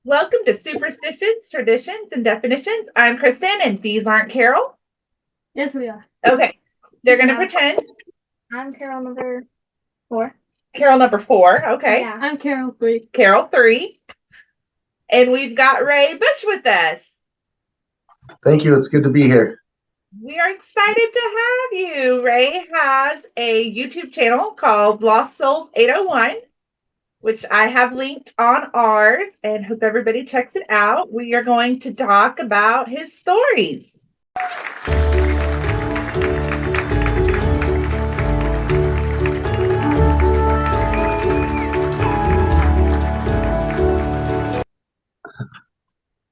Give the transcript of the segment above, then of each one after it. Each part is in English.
Welcome to Superstitions, Traditions, and Definitions. I'm Kristen, and these aren't Carol. Yes, we are. Okay, they're going to Yeah. pretend. I'm Carol number 4. Carol number 4. Okay. Yeah. I'm Carol 3. Carol 3. And we've got Ray Bush with us. Thank you. It's good to be here. We are excited to have you. Ray has a YouTube channel called Lost Souls 801, which I have linked on ours, and hope everybody checks it out. We are going to talk about his stories.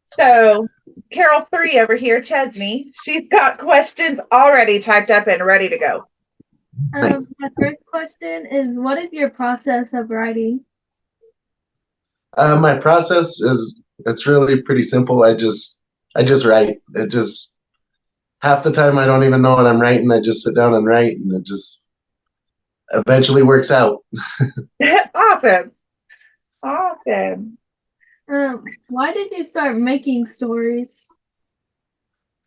So Carol 3 over here, Chesney, she's got questions already typed up and ready to go. Nice. My first question is, what is your process of writing? My process it's really pretty simple. I just write. It just half the time I don't even know what I'm writing. I just sit down and write, and it just eventually works out. Awesome. Why did you start making stories?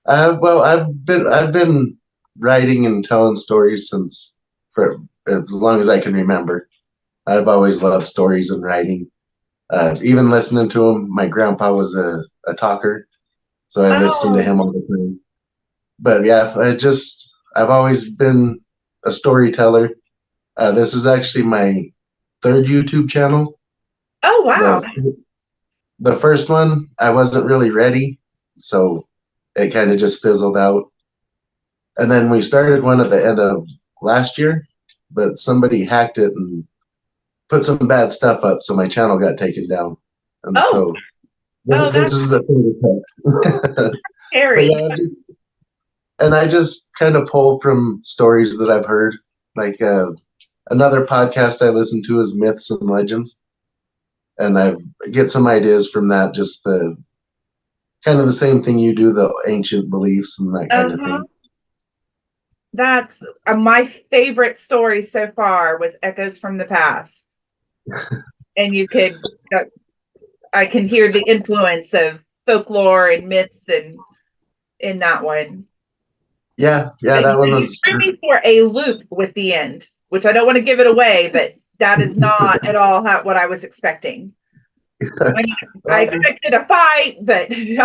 Well, I've been writing and telling stories since for as long as I can remember. I've always loved stories and writing. Even listening to him. My grandpa was a talker, so I listened to him all the time. But yeah, I've always been a storyteller. This is actually my third YouTube channel. Oh, wow. The first one, I wasn't really ready, so it kind of just fizzled out. And then we started one at the end of last year, but somebody hacked it and put some bad stuff up, so my channel got taken down. And so this is the thing. Scary. Yeah, and I just kind of pull from stories that I've heard. Like another podcast I listen to is Myths and Legends, and I get some ideas from that. Just the kind of the same thing you do, the ancient beliefs and that kind of thing. That's my favorite story so far was Echoes from the Past. And I can hear the influence of folklore and myths and in that one. Yeah, that one was. You threw me for a loop with the end, which I don't want to give it away, but that is not at all what I was expecting. I expected a fight, but did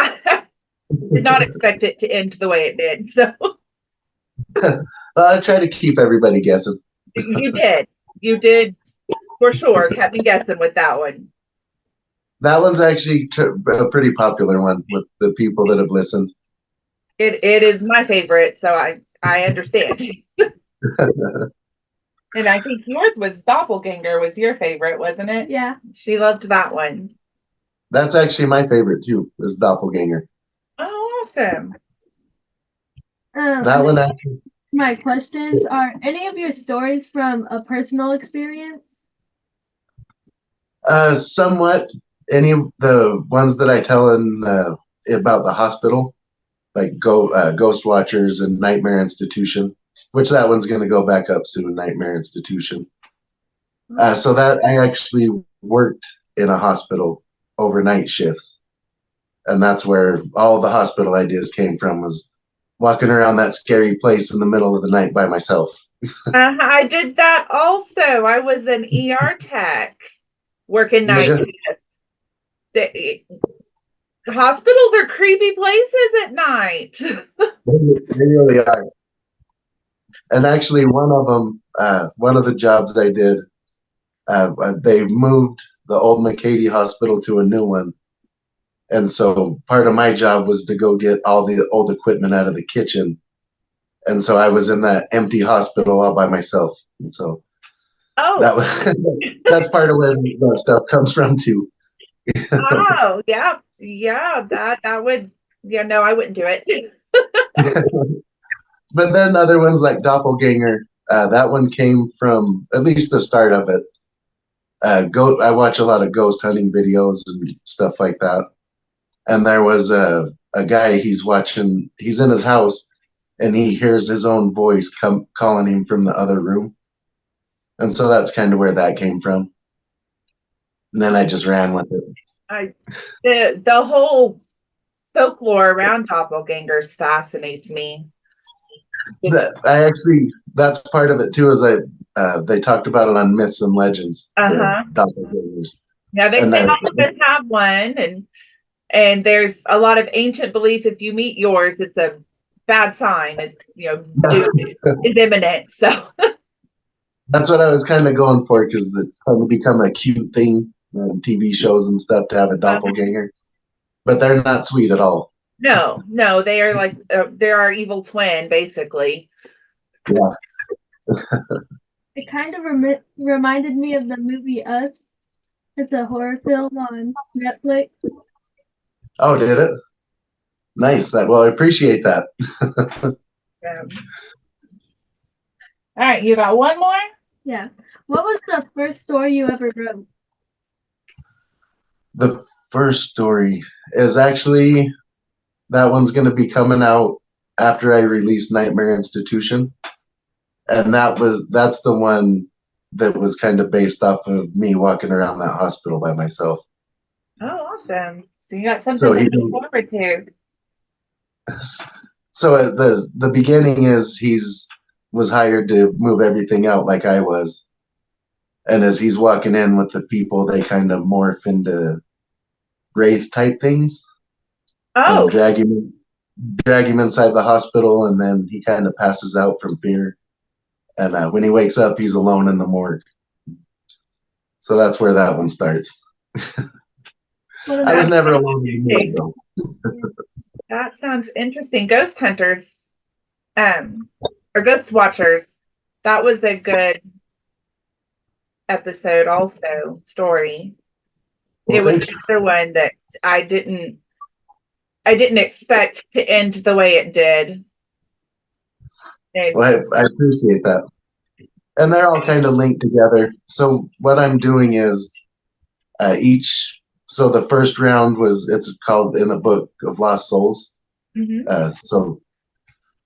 not expect it to end the way it did. So I try to keep everybody guessing. You did for sure. Kept me guessing with that one. That one's actually a pretty popular one with the people that have listened. It is my favorite, so I understand. And I think yours was Doppelganger was your favorite, wasn't it? Yeah. She loved that one. That's actually my favorite too, is Doppelganger. Oh, awesome. That one actually. My questions are, any of your stories from a personal experience? Somewhat. Any of the ones that I tell about the hospital, like Ghost Watchers and Nightmare Institution, which that one's going to go back up soon, Nightmare Institution. So that I actually worked in a hospital overnight shifts, and that's where all the hospital ideas came from, was walking around that scary place in the middle of the night by myself. I did that also. I was an ER tech working night shift. The hospitals are creepy places at night. They really are. And actually, one of the jobs I did, they moved the old McCady Hospital to a new one. And so part of my job was to go get all the old equipment out of the kitchen. And so I was in that empty hospital all by myself. And so that's part of where that stuff comes from too. Oh, yeah. That would, no, I wouldn't do it. But then other ones like Doppelganger, that one came from at least the start of it. I watch a lot of ghost hunting videos and stuff like that. And there was a guy he's in his house, and he hears his own voice calling him from the other room. And so that's kind of where that came from. And then I just ran with it. The whole folklore around doppelgangers fascinates me. That's part of it too. Is that they talked about it on Myths and Legends, the Uh-huh. doppelgangers, Yeah, they and say all of us have one, and there's a lot of ancient belief if you meet yours, it's a bad sign. It, doom is imminent. So that's what I was kind of going for because it's kind of become a cute thing on TV shows and stuff to have a doppelganger, but they're not sweet at all. no, they are like they're our evil twin, basically. Yeah. It kind of reminded me of the movie Us. It's a horror film on Netflix. Oh, did it? Nice. Well, I appreciate that. All right, you got one more? Yeah. What was the first story you ever wrote? The first story is actually that one's going to be coming out after I release Nightmare Institution, and that's the one that was kind of based off of me walking around that hospital by myself. Oh, awesome! So you got something to look forward to. So at the beginning is was hired to move everything out like I was, and as he's walking in with the people, they kind of morph into wraith type things. Oh, and drag him inside the hospital, and then he kind of passes out from fear. And when he wakes up, he's alone in the morgue. So that's where that one starts. I was never alone in the morgue, though. That sounds interesting. Ghost Hunters, or Ghost Watchers. That was a good episode, also story. Well, it was another one that I didn't expect to end the way it did. Well, I appreciate that. And they're all kind of linked together. So what I'm doing is so the first round it's called In a Book of Lost Souls. Mm-hmm. So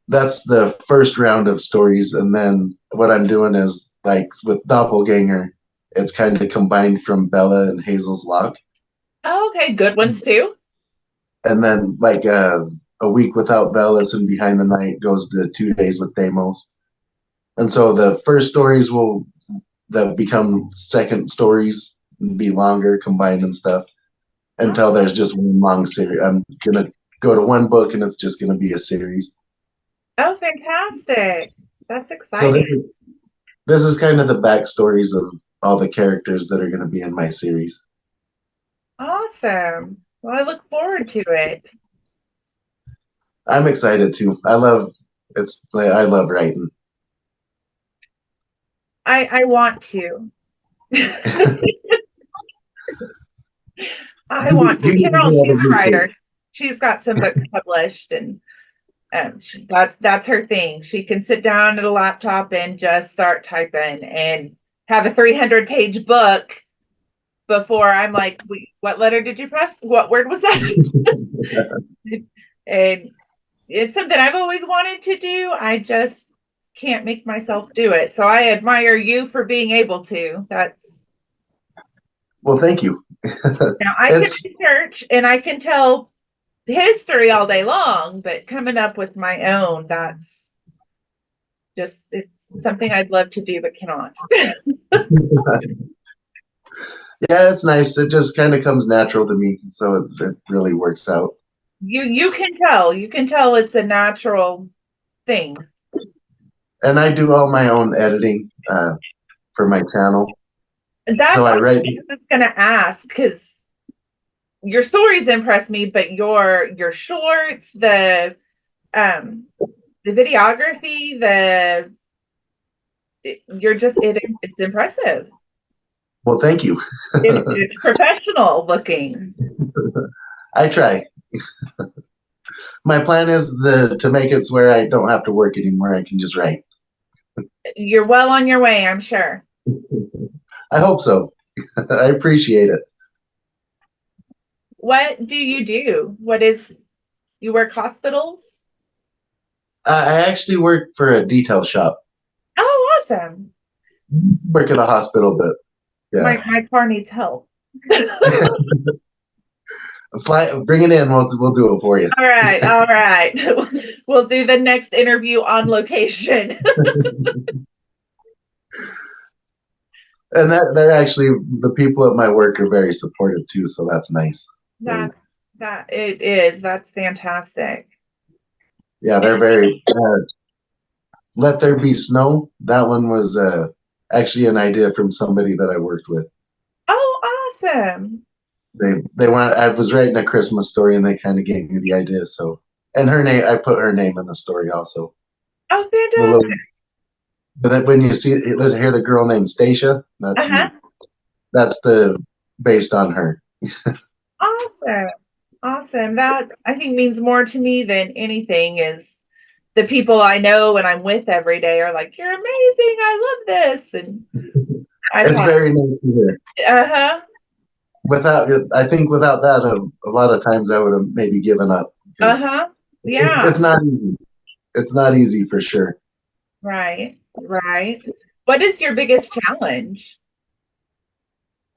that's the first round of stories. And then what I'm doing is like with Doppelganger, it's kind of combined from Bella and Hazel's Lock. Oh, okay. Good ones too. And then like a week without Bellis and Behind the Night goes to 2 days with Deimos. And so the first stories that become second stories and be longer, combined and stuff, until there's just one long series. I'm gonna go to one book and it's just gonna be a series. Oh, fantastic! That's exciting. So this is kind of the backstories of all the characters that are gonna be in my series. Awesome. Well, I look forward to it. I'm excited too. I love writing. I want to. I want to. Carol, she's a writer. She's got some books published, and that's her thing. She can sit down at a laptop and just start typing and have a 300-page book before I'm like, what letter did you press? What word was that? And it's something I've always wanted to do. I just can't make myself do it. So I admire you for being able to. Well, thank you. Now I can research and I can tell history all day long, but coming up with my own, that's just, it's something I'd love to do but cannot. Yeah, it's nice. It just kind of comes natural to me, so it really works out. You can tell it's a natural thing. And I do all my own editing for my channel. That's what I was going to ask, because your stories impress me, but your shorts, the videography, it's impressive. Well, thank you. It's professional looking. I try. My plan is to make it where I don't have to work anymore. I can just write. You're well on your way, I'm sure. I hope so. I appreciate it. What do you do? You work hospitals? I actually work for a detail shop. Oh, awesome. Work at a hospital, but yeah. My car needs help. bring it in. We'll do it for you. All right, all right. We'll do the next interview on location. And they're actually, the people at my work are very supportive too, so that's nice. That's fantastic. Yeah, they're very. Let There Be Snow. That one was actually an idea from somebody that I worked with. Oh, awesome. They went. I was writing a Christmas story, and they kind of gave me the idea. So, and her name, I put her name in the story also. Oh, fantastic. But that when you hear the girl named Stacia, that's Uh-huh. that's the based on her. Awesome. That I think means more to me than anything is the people I know and I'm with every day are like, "You're amazing. I love this." And It's very nice to hear. Uh-huh. I think without that, a lot of times I would have maybe given up. Uh-huh. Yeah. It's not easy. It's not easy for sure. Right. What is your biggest challenge?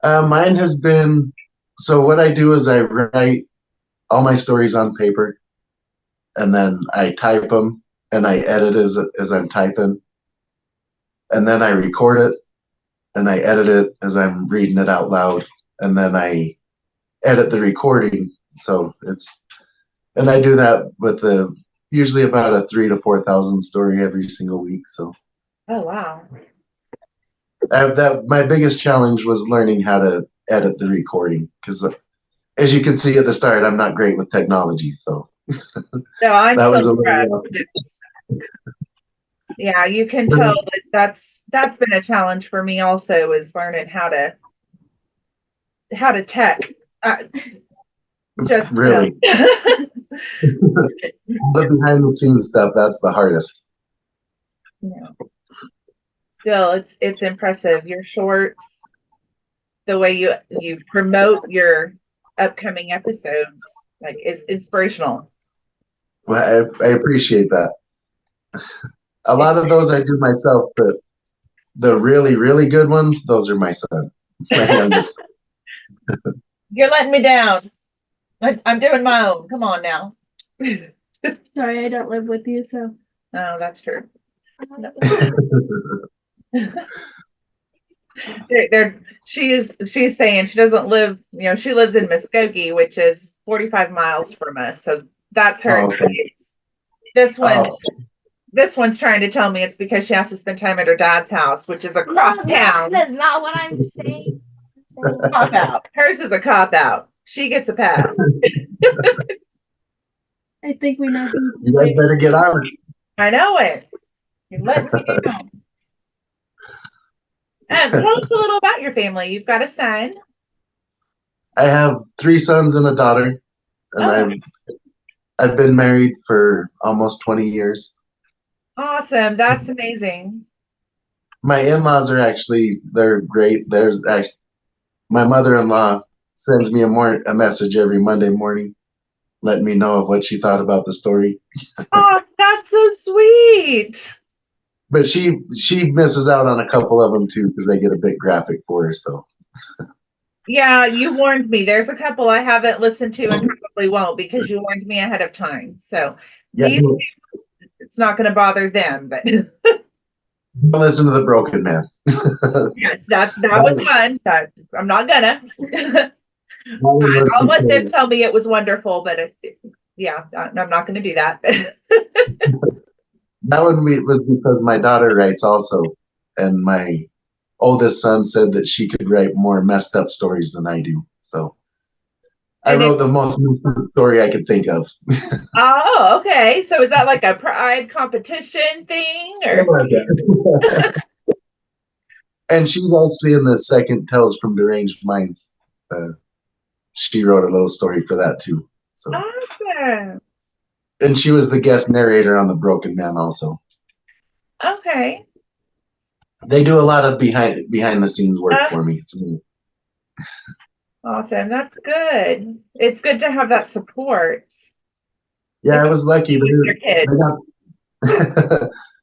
Mine has been, so what I do is I write all my stories on paper, and then I type them and I edit as I'm typing, and then I record it and I edit it as I'm reading it out loud, and then I edit the recording. So and I do that with usually about a 3,000 to 4,000 story every single week. So. Oh, wow. My biggest challenge was learning how to edit the recording, because as you can see at the start, I'm not great with technology. So No, I'm that was still yeah, you can tell that's been a challenge for me also, is learning how to tech. Just really the behind the scenes stuff, that's the hardest. Yeah. Still, it's impressive. Your shorts, the way you promote your upcoming episodes, like, is inspirational. Well, I appreciate that. A lot of those I do myself, but the really, really good ones, those are my son, my youngest. You're letting me down. I'm doing my own. Come on now. Sorry, I don't live with you, so. Oh, that's true. She's saying she doesn't live, she lives in Muskogee, which is 45 miles from us. So that's her excuse. This one's trying to tell me it's because she has to spend time at her dad's house, which is across town. That's not what I'm saying. Cop out. Hers is a cop out. She gets a pass. I think we know. You guys better get on it. I know it. You're letting me down. Tell us a little about your family. You've got a son. I have 3 sons and a daughter, and I've been married for almost 20 years. Awesome. That's amazing. My in-laws are they're great. My mother-in-law sends me a message every Monday morning, letting me know of what she thought about the story. Oh, that's so sweet. But she misses out on a couple of them too, because they get a bit graphic for her. So. Yeah, you warned me. There's a couple I haven't listened to and probably won't, because you warned me ahead of time. So it's not going to bother them. But don't listen to the Broken Man. Yes, that was fun. I'm not gonna. I'll let them tell me it was wonderful, but I'm not going to do that. That one was because my daughter writes also, and my oldest son said that she could write more messed up stories than I do. So I wrote the most messed up story I could think of. Oh, okay. So is that like a pride competition thing, or? And she's actually in the second Tales from Deranged Minds. She wrote a little story for that too. So. Awesome. And she was the guest narrator on The Broken Man also. Okay. They do a lot of behind the scenes work for me. It's neat. Awesome. That's good. It's good to have that support. Yeah, I was lucky.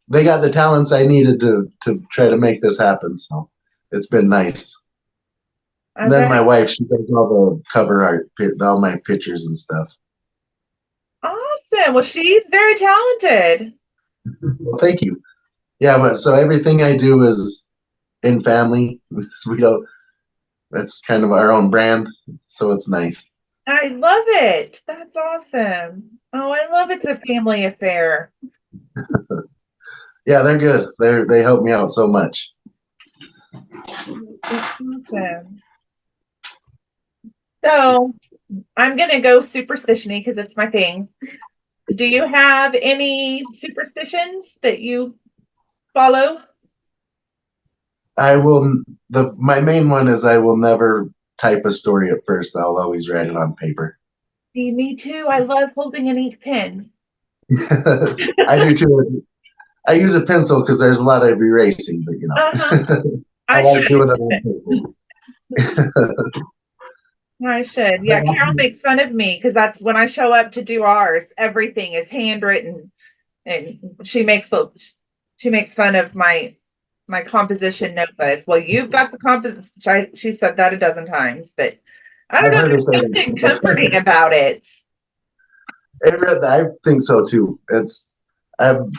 They got the talents I needed to try to make this happen. So it's been nice. I And then bet. my wife, she does all the cover art, all my pictures and stuff. Awesome. Well, she's very talented. Well, thank you. Yeah, but so everything I do is in family. We don't. That's kind of our own brand, so it's nice. I love it. That's awesome. Oh, I love it's a family affair. Yeah, they're good. They help me out so much. That's awesome. So I'm gonna go superstitiony because it's my thing. Do you have any superstitions that you follow? I will. The my main one is I will never type a story at first. I'll always write it on paper. See, me too. I love holding an ink pen. I do too. I use a pencil because there's a lot of erasing, but Uh-huh. I I like should. doing it on paper. I should. But Yeah, Carol makes fun of me because that's when I show up to do ours. Everything is handwritten, and she makes fun of my composition notebook. Well, you've got the composition. She said that a dozen times, but I don't I've know. heard her say There's something comforting that. about it. I think so too. I'm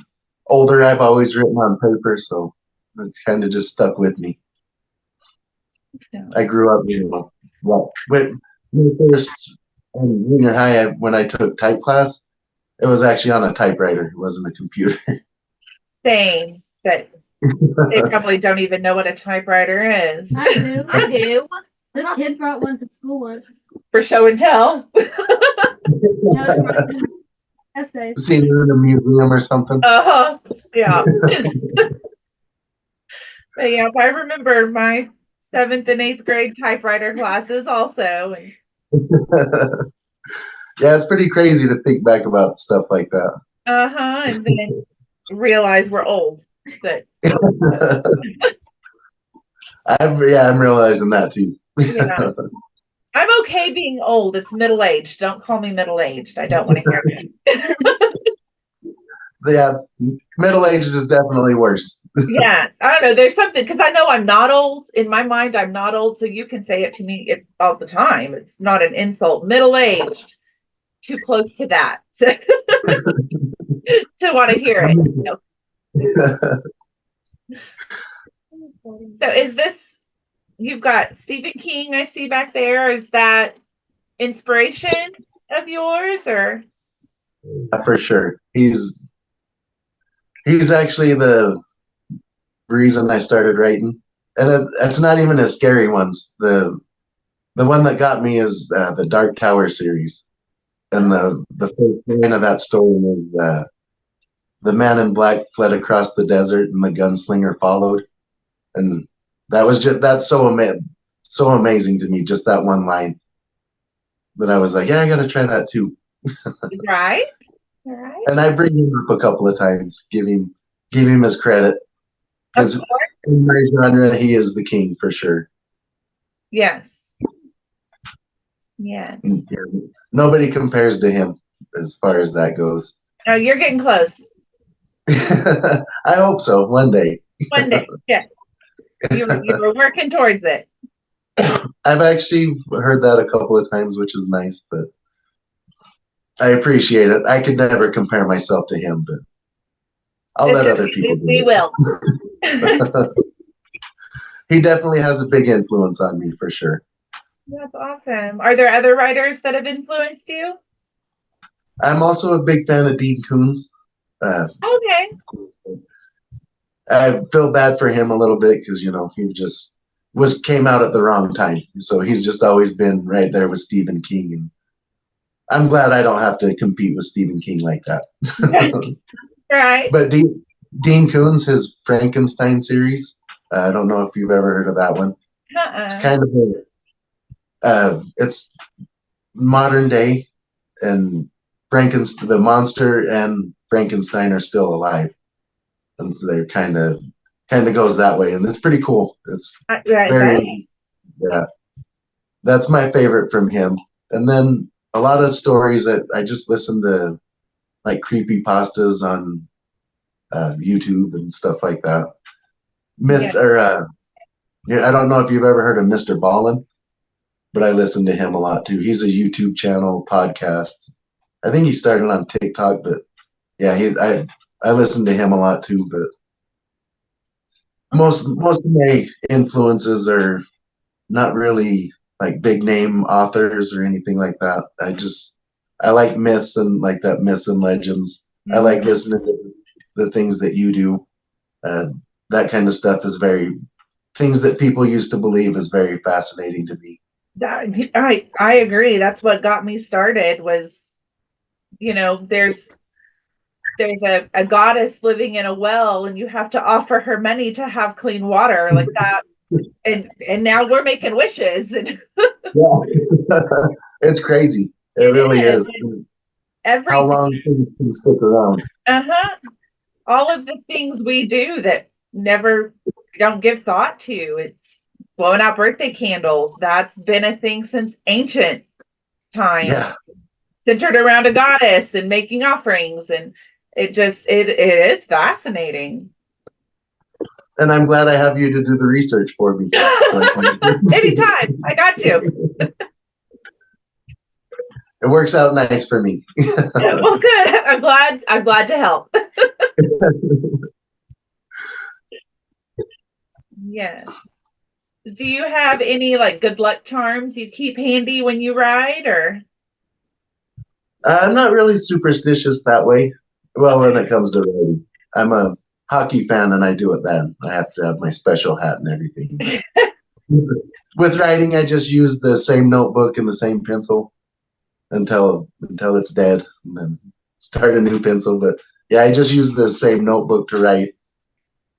older. I've always written on paper, so it kind of just stuck with me. Yeah. I grew up, well, when first in junior high, when I took type class, it was actually on a typewriter. It wasn't a computer. Same, but they probably don't even know what a typewriter is. I do. I do. This kid brought one to school once. For show and tell. No, to write essays. Seen it in a museum or something. Uh-huh. Yeah. But yeah, I remember my 7th and 8th grade typewriter classes also. And Yeah, it's pretty crazy to think back about stuff like that. uh-huh. And then realize we're old. But I'm realizing that too. yeah. I'm okay being old. It's middle aged. Don't call me middle aged. I don't want to hear it. Yeah, middle age is definitely worse. Yeah. I don't know. There's something because I know I'm not old. In my mind, I'm not old. So you can say it to me all the time. It's not an insult. Middle aged. Too close to that to want to hear it. So is this you've got Stephen King I see back there? Is that inspiration of yours or For sure. He's actually the reason I started writing. And it's not even as scary ones. The one that got me is the Dark Tower series. And the first line of that story is the man in black fled across the desert and the gunslinger followed. And that's so amazing to me, just that one line. That I was like, yeah, I gotta try that too. right? Right. And I bring him up a couple of times, give him his credit. Of Because course. in my genre, he is the king for sure. Yes. Yeah. Yeah, nobody compares to him as far as that goes. Oh, you're getting close. I hope so one day. One day. Yeah. You were working towards it. I've actually heard that a couple of times, which is nice, but I appreciate it. I could never compare myself to him, but I'll let other people do We it. will. He definitely has a big influence on me for sure. That's awesome. Are there other writers that have influenced you? I'm also a big fan of Dean Koontz. Okay. I feel bad for him a little bit because he just came out at the wrong time. So he's just always been right there with Stephen King, and I'm glad I don't have to compete with Stephen King like that. Right. But Dean Koontz, his Frankenstein series, I don't know if you've ever heard of that one. It's kind of it's modern day, and the monster and Frankenstein are still alive. And so they're kind of goes that way, and it's pretty cool. It's very yeah. That's my favorite from him. And then a lot of stories that I just listen to, like creepy pastas on YouTube and stuff like that. I don't know if you've ever heard of Mr. Ballin. but I listen to him a lot too. He's a YouTube channel, podcast. I think he started on TikTok, but yeah, I listen to him a lot too. But most of my influences are not really like big name authors or anything like that. I like myths and like that myths and legends. I like listening to the things that you do. That kind of stuff is things that people used to believe is very fascinating to me. I agree. That's what got me started was, there's a goddess living in a well and you have to offer her money to have clean water like that. And now we're making wishes and yeah. It's crazy. It really is. How long things can stick around. All of the things we do that never don't give thought to. It's blowing out birthday candles. That's been a thing since ancient times. Yeah. Centered around a goddess and making offerings, and it is fascinating. And I'm glad I have you to do the research for me. Anytime. I got you. It works out nice for me. Well, good. I'm glad to help. Yes. Do you have any like good luck charms you keep handy when you ride, or? I'm not really superstitious that way. Well, when it comes to riding, I'm a hockey fan, and I do it then. I have to have my special hat and everything. With writing, I just use the same notebook and the same pencil until it's dead, and then start a new pencil. But yeah, I just use the same notebook to write.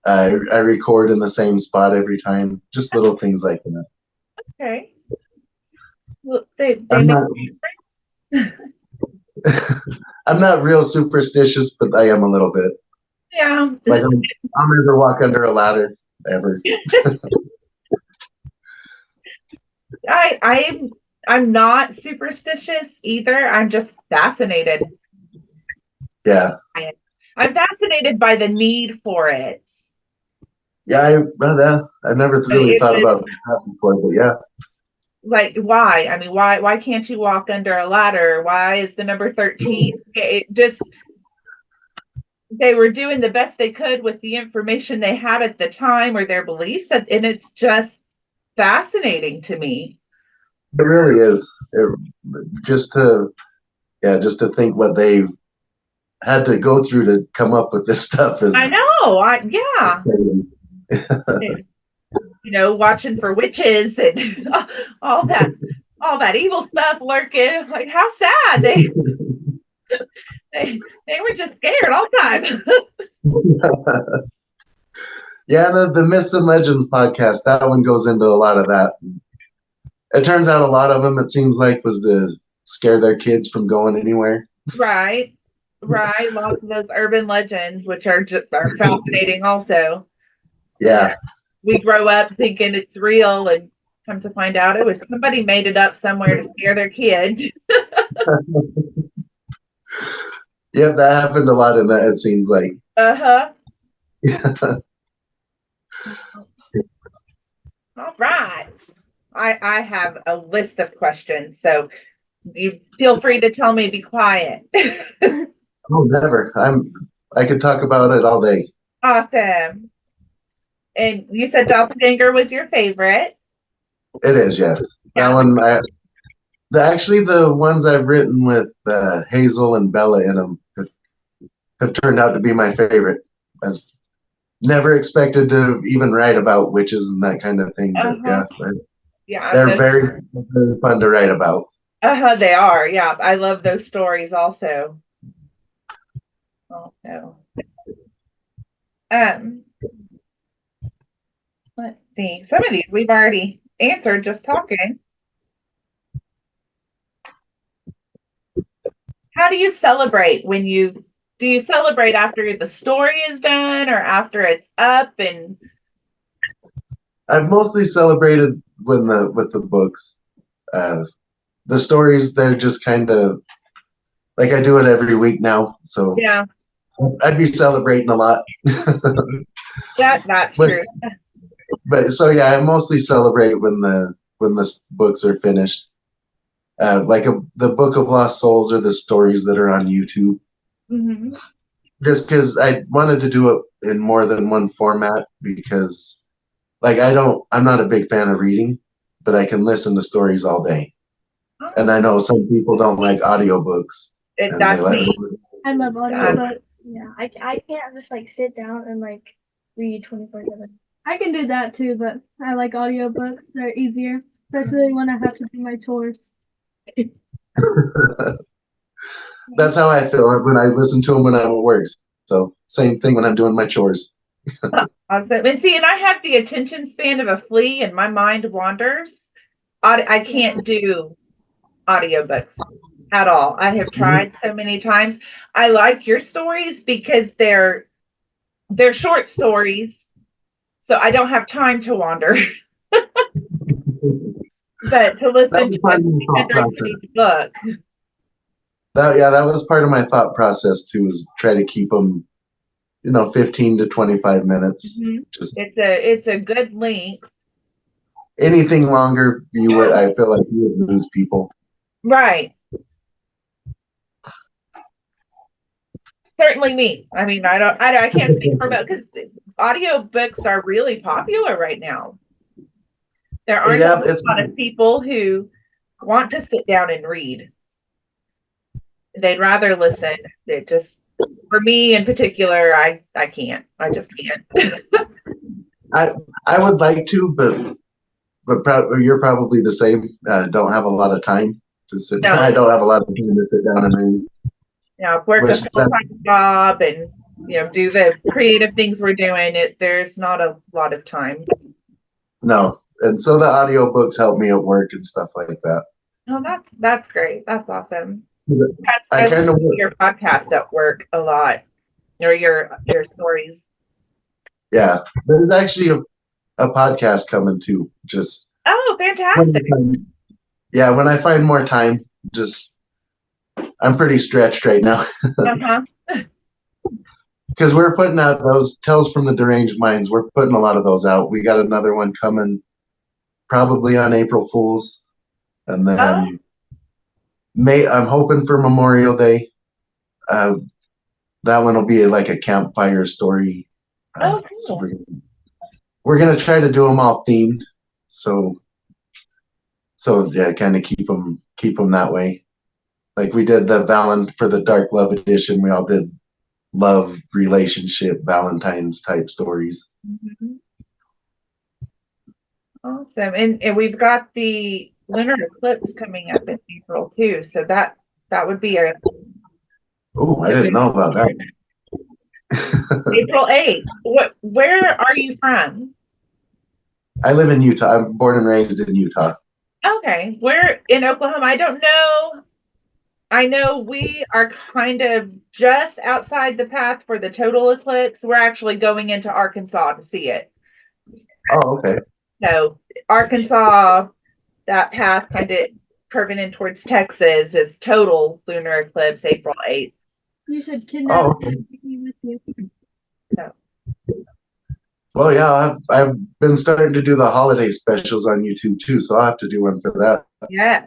I record in the same spot every time. Just little things like that. Okay. Well, they I'm not real superstitious, but I am a little bit. Yeah. Like I'll never walk under a ladder ever. I'm not superstitious either. I'm just fascinated. Yeah. I'm fascinated by the need for it. Yeah, I've never really thought about that before, but yeah. Like why? I mean, why can't you walk under a ladder? Why is the number 13? They were doing the best they could with the information they had at the time or their beliefs, and it's just fascinating to me. It really is. Just to think what they had to go through to come up with this stuff is. I know. Yeah. Watching for witches and all that evil stuff lurking. Like, how sad they were just scared all the time. Yeah, the Myths and Legends podcast, that one goes into a lot of that. It turns out a lot of them, it seems like, was to scare their kids from going anywhere. Right. Lots of those urban legends, which are fascinating also. Yeah. We grow up thinking it's real and come to find out it was somebody made it up somewhere to scare their kid. Yeah, that happened a lot in that, it seems like. Yeah. All right. I have a list of questions, so you feel free to tell me, be quiet. Oh, never. I could talk about it all day. Awesome. And you said Doppelganger was your favorite. It is, yes. Yeah. That one, actually the ones I've written with Hazel and Bella in them have turned out to be my favorite. I've never expected to even write about witches and that kind of thing. But they're very, very fun to write about. They are. Yeah, I love those stories also. Let's see. Some of these we've already answered just talking. How do you celebrate do you celebrate after the story is done or after it's up? And I've mostly celebrated with the books. The stories, they're just kind of like, I do it every week now, so yeah, I'd be celebrating a lot. That's true. But so yeah, I mostly celebrate when when the books are finished. The Book of Lost Souls are the stories that are on YouTube. Mm-hmm. Just because I wanted to do it in more than one format because, I'm not a big fan of reading, but I can listen to stories all day. And I know some people don't like audiobooks. And That's me. I love audiobooks. Yeah, I can't just like sit down and like read 24/7. I can do that too, but I like audiobooks. They're easier, especially when I have to do my chores. That's how I feel when I listen to them when I'm at work. So same thing when I'm doing my chores. Awesome. And see, and I have the attention span of a flea and my mind wanders. I can't do audiobooks at all. I have tried so many times. I like your stories because they're short stories, so I don't have time to wander. But to listen to a 200-page book. That was part of my thought process too, is try to keep them, 15 to 25 minutes. Mm-hmm. It's a good length. Anything longer, I feel like you would lose people. Right. Certainly me. I mean, I can't speak for both because audiobooks are really popular right now. There aren't a lot of people who want to sit down and read. They'd rather listen. They just, for me in particular, I can't. I just can't. I would like to, but you're probably the same. Don't have a lot of time to sit down. I don't have a lot of time to sit down and read. Work a full-time job and do the creative things we're doing. There's not a lot of time. No, and so the audiobooks help me at work and stuff like that. Oh, that's great. That's awesome. I kind of your podcast at work a lot, or your stories. Yeah, there's actually a podcast coming too. Just fantastic. Yeah, when I find more time, I'm pretty stretched right now. Because we're putting out those Tales from the Deranged Minds. We're putting a lot of those out. We got another one coming probably on April Fool's. And then I'm hoping for Memorial Day. That one will be like a campfire story. Cool. So we're going to try to do them all themed. So yeah, kind of keep them that way. Like we did for the Dark Love edition, we all did love, relationship, Valentine's type stories. Mm-hmm. Awesome. And we've got the lunar eclipse coming up in April too. So that would be I didn't know about that. April 8th. Where are you from? I live in Utah. I'm born and raised in Utah. Okay. We're in Oklahoma. I don't know. I know we are kind of just outside the path for the total eclipse. We're actually going into Arkansas to see it. Oh, okay. So Arkansas, that path kind of curving in towards Texas is total lunar eclipse, April 8th. You should kidnap me with you. So. Well, yeah, I've been starting to do the holiday specials on YouTube too, so I'll have to do one for that. Yeah.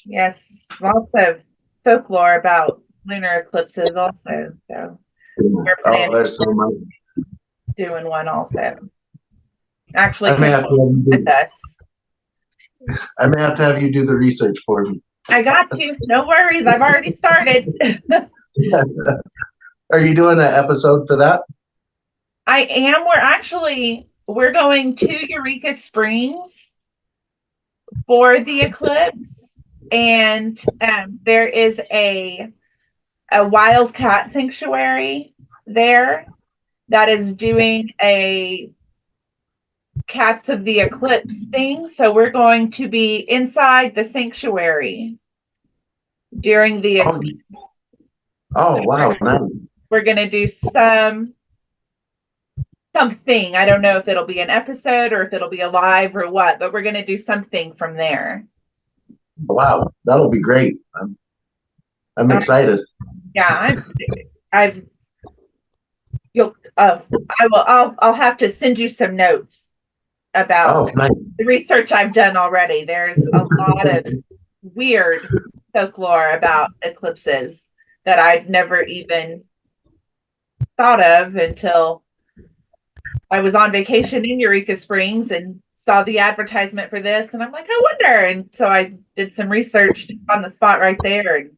Yes, lots of folklore about lunar eclipses also. So we're planning there's so much. Doing one also. Actually, I may have to with us. I may have to have you do the research for me. I got you. No worries. I've already started. Are you doing an episode for that? I am. We're going to Eureka Springs for the eclipse. And there is a wildcat sanctuary there that is doing a Cats of the Eclipse thing. So we're going to be inside the sanctuary during the eclipse. Oh, wow. Nice. We're going to do something. I don't know if it'll be an episode or if it'll be a live or what, but we're going to do something from there. Wow, that'll be great. I'm excited. Yeah, I'll have to send you some notes about Oh, nice. the research I've done already. There's a lot of weird folklore about eclipses that I'd never even thought of until I was on vacation in Eureka Springs and saw the advertisement for this. And I'm like, I wonder. And so I did some research on the spot right there. And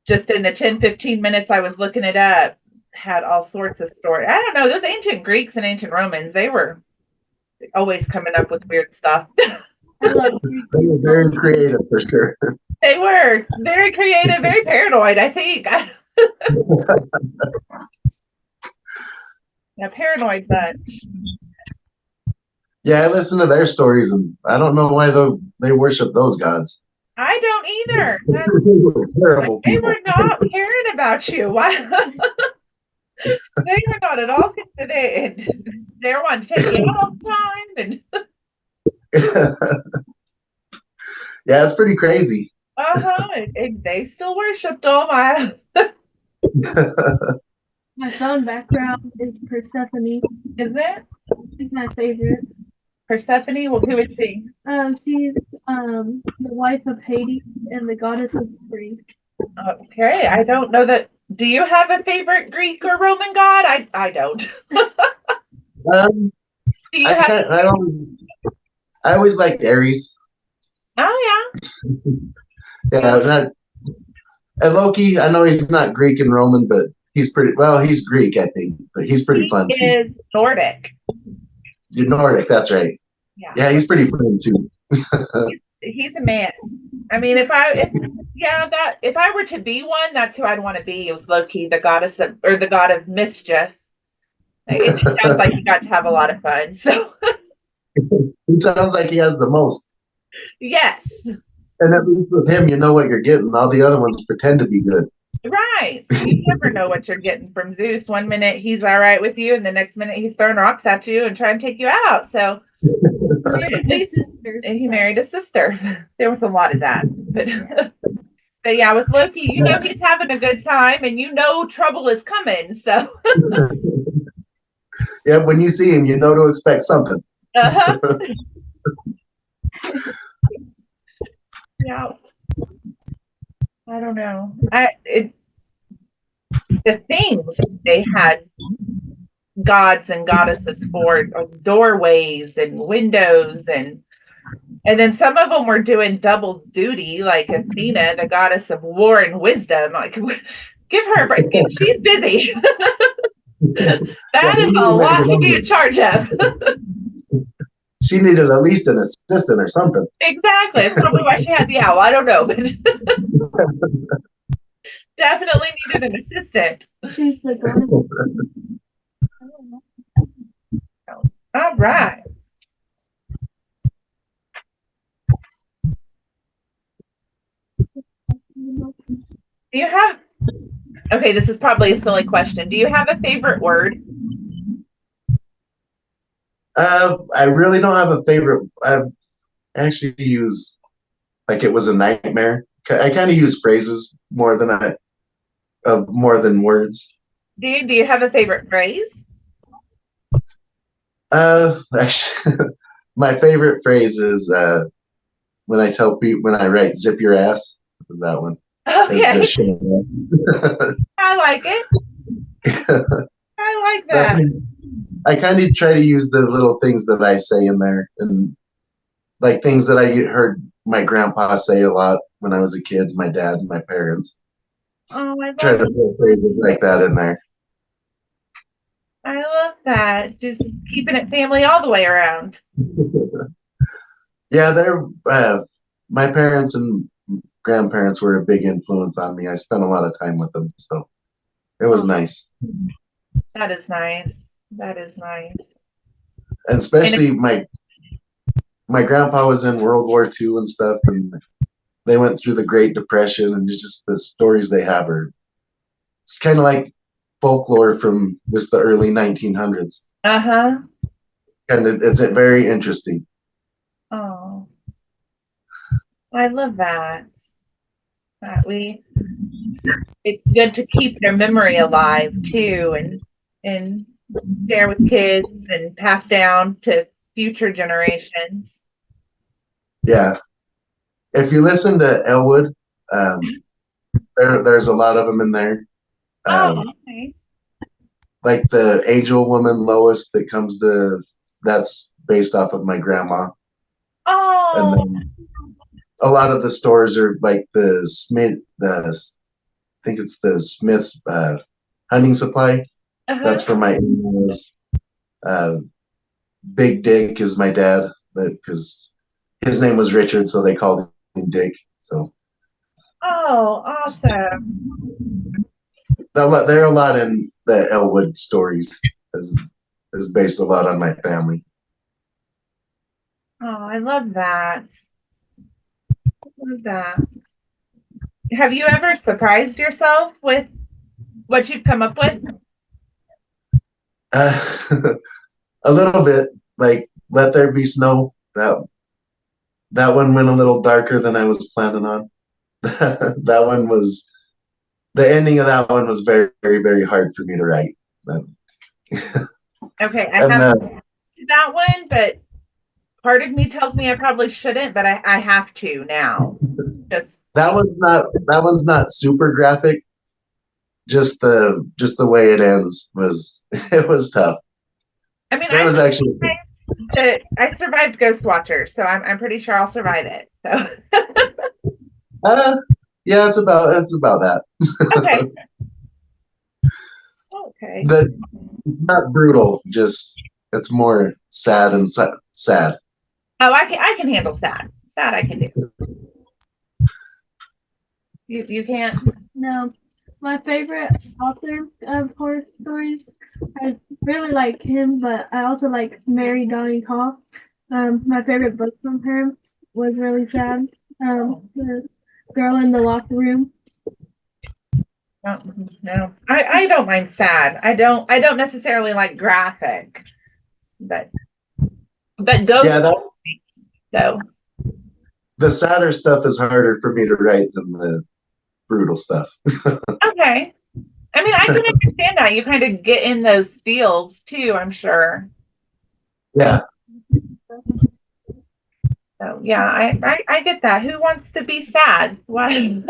just in the 10-15 minutes I was looking it up, had all sorts of stories. I don't know. Those ancient Greeks and ancient Romans, they were always coming up with weird stuff. I love They were very creative for sure. They were very creative, very paranoid, I think. A paranoid bunch. Yeah, I listen to their stories, and I don't know why they worship those gods. I don't either. They were terrible They people. were not caring about you. Why? They were not at all considerate. They were wanting to take you out all the time. And Yeah, it's pretty crazy. and they still worshipped them. my phone background is Persephone. Is it She's my favorite. Persephone? Well, who is she? She's the wife of Hades and the goddess of spring. Okay, I don't know that. Do you have a favorite Greek or Roman god? I don't. Um, Do you have? I always liked Ares. Oh Yeah, and Loki. I know he's not Greek and Roman, but he's pretty. Well, he's Greek, I think, but he's pretty yeah. fun He too. is Nordic. You're Nordic, that's right. Yeah. Yeah, he's pretty fun too. He's a man. I mean, if I were to be one, that's who I'd want to be. It was Loki, the goddess of, or the god of mischief. It just sounds like you got to have a lot of fun. So He sounds like he has the most. yes, And at least with him, you know what you're getting. All the other ones pretend to be good. right. You never know what you're getting from Zeus. One minute he's all right with you, and the next minute he's throwing rocks at you and trying to take you out. So and he married a sister. There was a lot of that, but yeah, with Loki, you know he's having a good time, and you know trouble is coming. So Yeah, when you see him, you know to expect something. uh-huh. Yeah, I don't know. The things they had gods and goddesses for doorways and windows and then some of them were doing double duty, like Athena, the goddess of war and wisdom. Like, give her a break. She's busy. That is a lot to be in charge of. She needed at least an assistant or something. Exactly. That's probably why she had the owl. I don't know, but definitely needed an assistant. She's the goddess. All right. Do you have, okay, this is probably a silly question. Do you have a favorite word? I really don't have a favorite. I actually use, like, it was a nightmare. I kind of use phrases more than words. Do you have a favorite phrase? Actually, my favorite phrase is when I tell people, when I write "zip your ass." That one. Okay. I like it. I like that. I kind of try to use the little things that I say in there, and like things that I heard my grandpa say a lot when I was a kid, my dad and my parents. Oh, I Try love to put phrases like that in there. I love that. Just keeping it family all the way around. Yeah, they're my parents and grandparents were a big influence on me. I spent a lot of time with them, so it was nice. That is nice. That is nice. And especially my grandpa was in World War II and stuff, and they went through the Great Depression, and it's just the stories they have are, it's kind of like folklore from just the early 1900s. Uh-huh. And it's very interesting. Oh, I love that. It's good to keep their memory alive too, and share with kids and pass down to future generations. Yeah. If you listen to Elwood, there's a lot of them in there. Oh, okay. Like the angel woman Lois that's based off of my grandma. And Oh, then a lot of the stores are like I think it's the Smith's hunting supply. That's for my in-laws. Big Dick is my dad, because his name was Richard, so they called him Dick. So oh, awesome. there are a lot in the Elwood stories. Is based a lot on my family. Oh, I love that. I love that. Have you ever surprised yourself with what you've come up with? A little bit, like Let There Be Snow. That one went a little darker than I was planning on. That one was the ending of that one was very, very, very hard for me to write. Okay, I And haven't that one, but part of me tells me I probably shouldn't, but I have to now. Just that one's not super graphic. Just the way it ends was it was tough. I mean, There was actually I survived Ghost Watcher, so I'm pretty sure I'll survive it. So yeah, it's about that. okay. Okay. Not brutal, just it's more sad and sad. Oh, I can handle sad. Sad I can do. You can't? No. My favorite author of horror stories, I really like him, but I also like Mary Donnie Hall. My favorite book from her was really sad. The Girl in the Locked Room. No. I don't mind sad. I don't necessarily like graphic, but ghost. Yeah, So the sadder stuff is harder for me to write than the brutal stuff. okay. I mean, I can understand that. You kind of get in those feels too, I'm sure. Yeah. So yeah, I get that. Who wants to be sad? Why?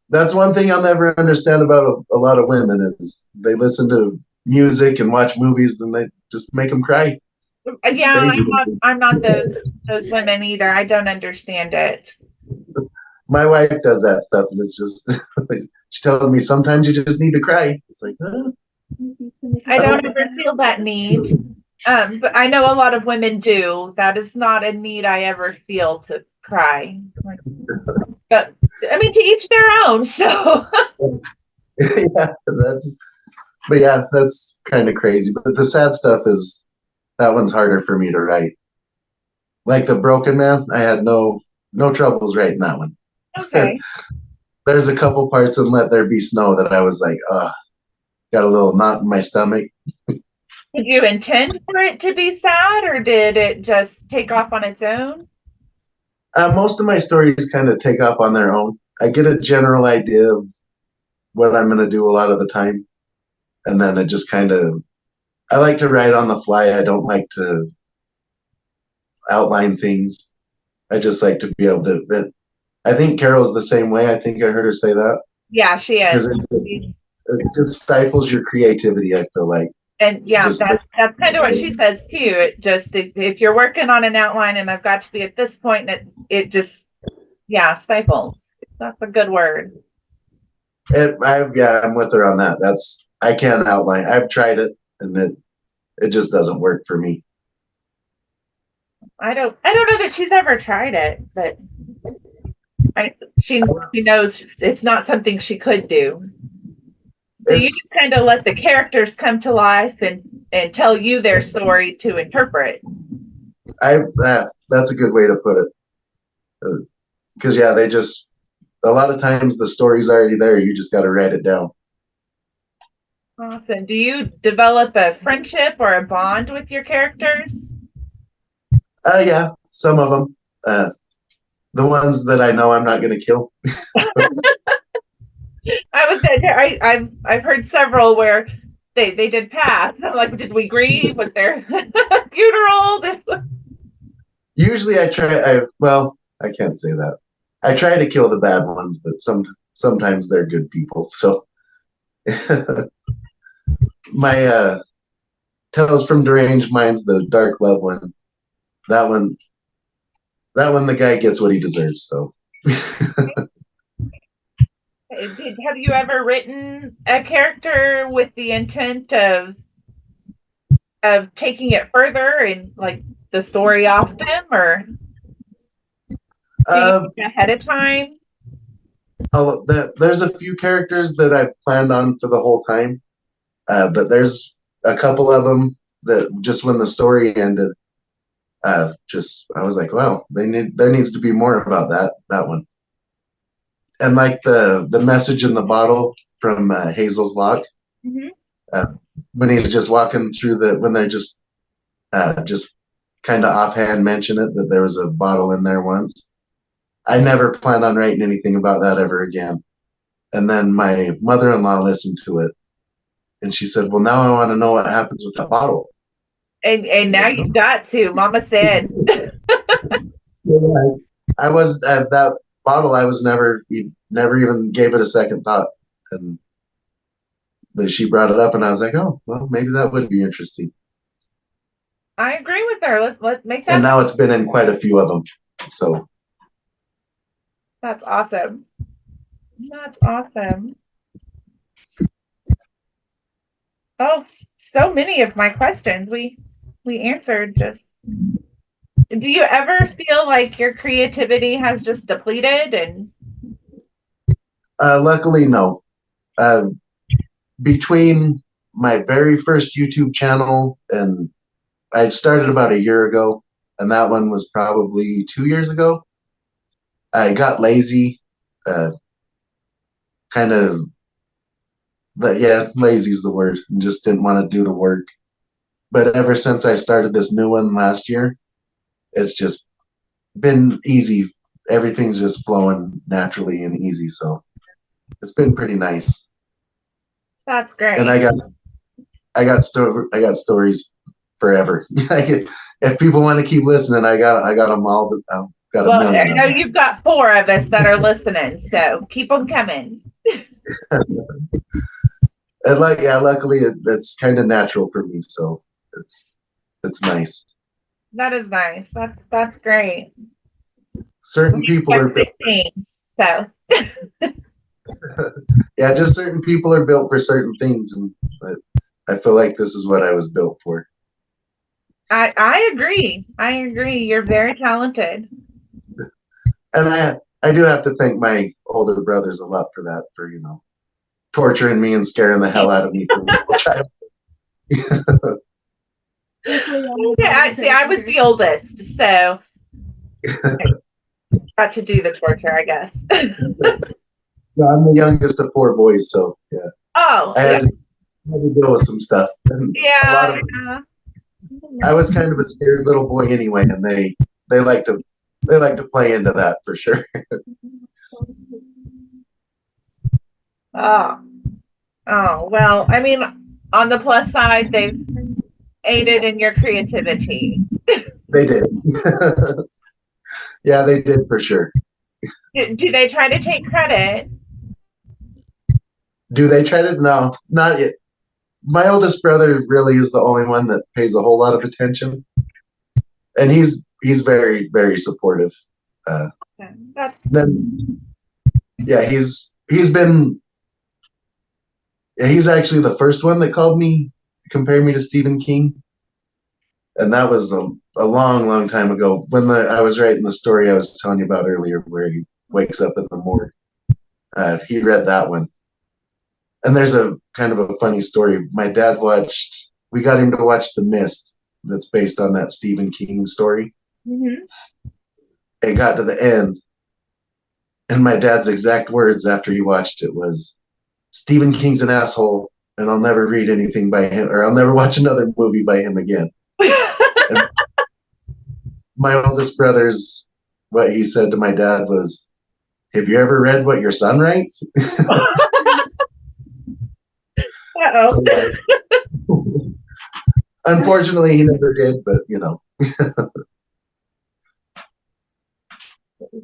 That's one thing I'll never understand about a lot of women is they listen to music and watch movies, and they just make them cry. Yeah, I'm not those women either. I don't understand it. My wife does that stuff, and it's just she tells me sometimes you just need to cry. It's like, I don't ever feel that need. But I know a lot of women do. That is not a need I ever feel to cry. But I mean, to each their own. So yeah, that's kind of crazy. But the sad stuff that one's harder for me to write. Like The Broken Man, I had no troubles writing that one. okay. There's a couple parts in Let There Be Snow that I was like, got a little knot in my stomach. Did you intend for it to be sad, or did it just take off on its own? Most of my stories kind of take off on their own. I get a general idea of what I'm going to do a lot of the time. And then it just I like to write on the fly. I don't like to outline things. I just like to be able to. I think Carol's the same way. I think I heard her say that. Yeah, she is. It just stifles your creativity, I feel like. And yeah, that's kind of what she says too. It just if you're working on an outline and I've got to be at this point, it just stifles. That's a good word. I'm with her on that. I can't outline. I've tried it and it just doesn't work for me. I don't know that she's ever tried it, but she knows it's not something she could do. So you just kind of let the characters come to life and tell you their story to interpret. That's a good way to put it. Because they just a lot of times the story's already there. You just got to write it down. Awesome. Do you develop a friendship or a bond with your characters? Yeah, some of them. The ones that I know I'm not going to kill. I've heard several where they did pass. I'm like, did we grieve? Was there funeral? Usually I can't say that. I try to kill the bad ones, but sometimes they're good people. So my Tales from Deranged Minds, the Dark Love one, that one the guy gets what he deserves. So Have you ever written a character with the intent of taking it further and like the story off them, or do you think ahead of time? There's a few characters that I've planned on for the whole time, but there's a couple of them that just when the story ended, I was like, well, there needs to be more about that one. And like the message in the bottle from Hazel's Lock, when he's just walking through when they're just kind of offhand mention it that there was a bottle in there once. I never planned on writing anything about that ever again. And then my mother-in-law listened to it, and she said, "Well, now I want to know what happens with that bottle." And now you've got to. Mama said. I was at that bottle. I was never even gave it a second thought, and she brought it up, and I was like, "Oh, well, maybe that would be interesting." I agree with her. Let's make that. And now it's been in quite a few of them, so that's awesome. That's awesome. Oh, so many of my questions we answered. Just, do you ever feel like your creativity has just depleted? And luckily, no. Between my very first YouTube channel and I started about a year ago, and that one was probably 2 years ago. I got lazy, kind of. But yeah, lazy's the word. Just didn't want to do the work. But ever since I started this new one last year, it's just been easy. Everything's just flowing naturally and easy. So it's been pretty nice. That's great. And I got stories forever. If people want to keep listening, I got them all. Well, I know you've got 4 of us that are listening, so keep them coming. And luckily it's kind of natural for me, so it's nice. That is nice. That's great. Certain people are things, so yeah, just certain people are built for certain things, and I feel like this is what I was built for. I agree. You're very talented. And I do have to thank my older brothers a lot for that, for torturing me and scaring the hell out of me from a child. I was the oldest, so I got to do the torture, I guess. No, I'm the youngest of 4 boys, so yeah. Oh, I had to deal with some stuff. And yeah. I was kind of a scared little boy anyway, and they like to play into that for sure. Oh, well, I mean, on the plus side, they've aided in your creativity. They did. Yeah, they did for sure. Do they try to take credit? Do they try to? No, not yet. My oldest brother really is the only one that pays a whole lot of attention, and he's very, very supportive. He's actually the first one that called me, compared me to Stephen King, and that was a long, long time ago when I was writing the story I was telling you about earlier, where he wakes up in the morgue. He read that one. And there's a kind of a funny story. My dad we got him to watch The Mist, that's based on that Stephen King story. Mm-hmm. It got to the end, and my dad's exact words after he watched it was, "Stephen King's an asshole, and I'll never read anything by him, or I'll never watch another movie by him again." My oldest brother's, what he said to my dad was, "Have you ever read what your son writes?" Uh-oh. Unfortunately, he never did, but you know.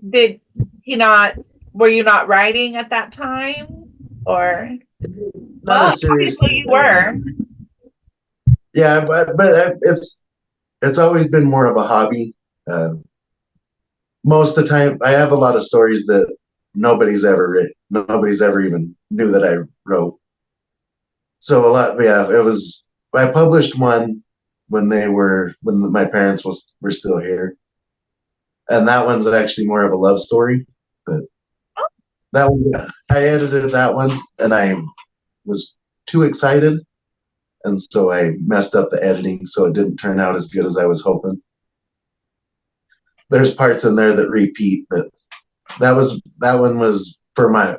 Did he not? Were you not writing at that time, or? Not Well, a serious obviously thing. you were. Yeah, but it's always been more of a hobby. Most of the time, I have a lot of stories that nobody's ever written. Nobody's ever even knew that I wrote. So a lot, yeah. It was. I published one when my parents were still here, and that one's actually more of a love story. But that one, I edited that one, and I was too excited, and so I messed up the editing, so it didn't turn out as good as I was hoping. There's parts in there that repeat, but that one was for my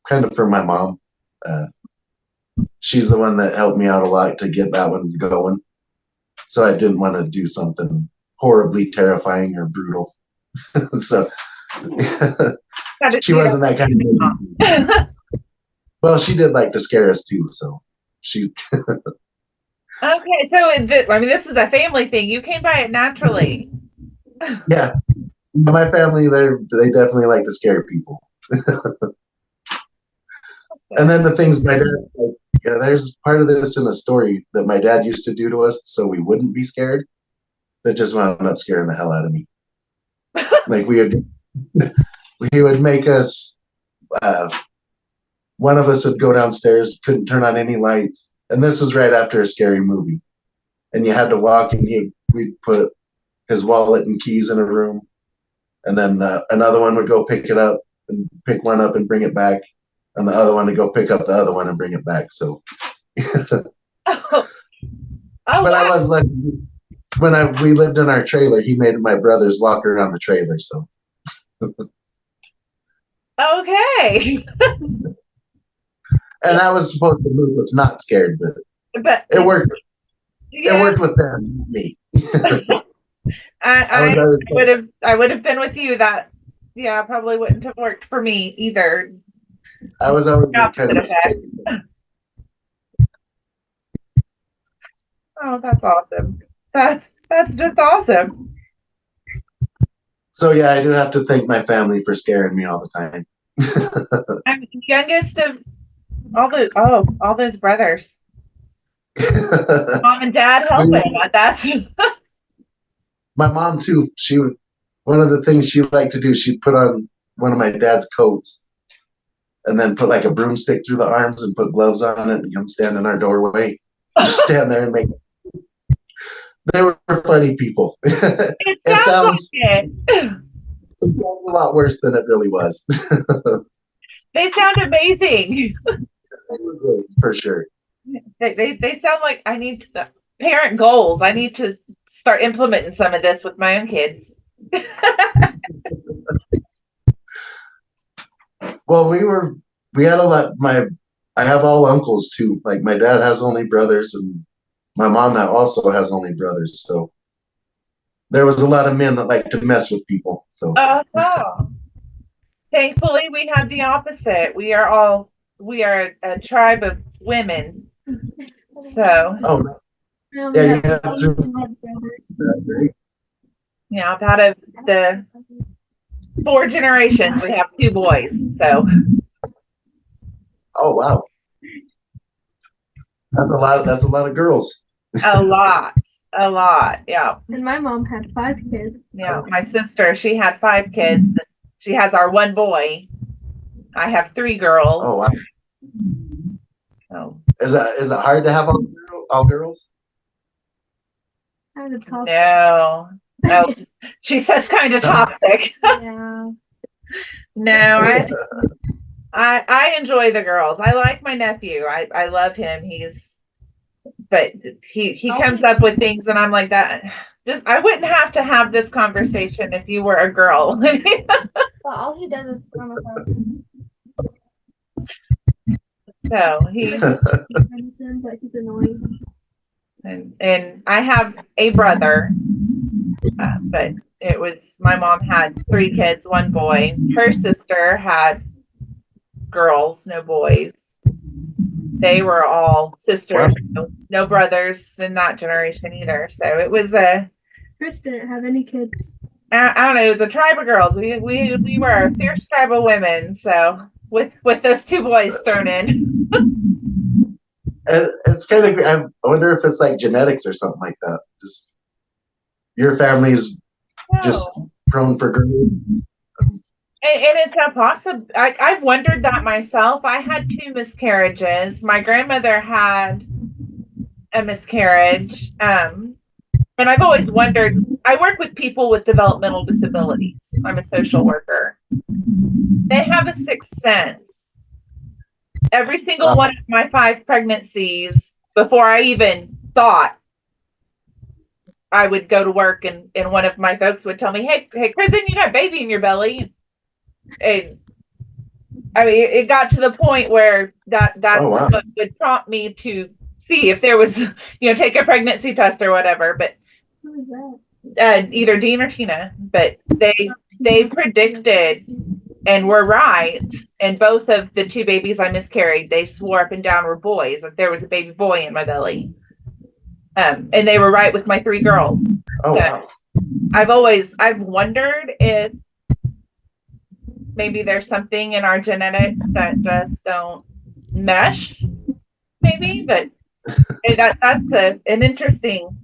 kind of for my mom. Uh, she's the one that helped me out a lot to get that one going. So I didn't want to do something horribly terrifying or brutal. So she wasn't that kind of movie. Well, she did like to scare us too, so she's Okay, so I mean, this is a family thing. You came by it naturally. yeah. My family, they definitely like to scare people. And then the things my dad, like, yeah, there's part of this in a story that my dad used to do to us so we wouldn't be scared. That just wound up scaring the hell out of me. Like he would make us. One of us would go downstairs, couldn't turn on any lights, and this was right after a scary movie. And you had to walk, and we'd put his wallet and keys in a room, and then another one would go pick it up and pick one up and bring it back, and the other one would go pick up the other one and bring it back. So, Oh, but wow. I was lucky. When we lived in our trailer, he made my brothers walk around the trailer. So, Okay. and that was supposed to move us not scared, But it worked. yeah, It worked with them, not me. I would have been with you. That probably wouldn't have worked for me either. I was always kind of effect. Oh, that's awesome. That's just awesome. So yeah, I do have to thank my family for scaring me all the time. I'm the youngest of all those brothers. Mom and dad helping. That's my mom too. One of the things she liked to do, she'd put on one of my dad's coats and then put like a broomstick through the arms and put gloves on it and come stand in our doorway. Just stand there and make it. They were funny people. it sounds like it sounds a lot worse than it really was. They sound amazing. For sure. They sound like I need parent goals. I need to start implementing some of this with my own kids. Well, we had a lot. I have all uncles too. Like my dad has only brothers, and my mom also has only brothers. So there was a lot of men that like to mess with people. So thankfully, we had the opposite. We are a tribe of women. So yeah, you have to. Yeah, out of the 4 generations, we have 2 boys. So. Oh wow, that's a lot of girls. A lot, yeah. And my mom had 5 kids. Yeah, my sister, she had 5 kids. She has our 1 boy. I have 3 girls. Oh wow. So. Is it hard to have all girls? Kind of toxic. No. She says kind of toxic. Yeah. No, I enjoy the girls. I like my nephew. I love him. But he comes up with things and I'm like that. I wouldn't have to have this conversation if you were a girl. Well, all he does is So he's but he's annoying. And I have a brother, but it was my mom had 3 kids, 1 boy. Her sister had girls, no boys. they were all sisters, no brothers in that generation either. So it was Chris didn't have any kids. I don't know, it was a tribe of girls. We were a fierce tribe of women. So with those two boys thrown in. It's kind of, I wonder if it's like genetics or something like that. Just your family's just prone for girls. And it's a possible. I've wondered that myself. I had 2 miscarriages. My grandmother had a miscarriage. And I've always wondered, I work with people with developmental disabilities. I'm a social worker. They have a sixth sense. Every single one of my 5 pregnancies, before I even thought I would go to work, and one of my folks would tell me, hey, Kristen, you got a baby in your belly. And I mean, it got to the point where that's what would prompt me to see if there was, take a pregnancy test or whatever. But either Dean or Tina, but they predicted and were right. And both of the 2 babies I miscarried, they swore up and down were boys. That there was a baby boy in my belly. And they were right with my 3 girls. Oh, wow. I've wondered if maybe there's something in our genetics that just don't mesh, maybe, but that's an interesting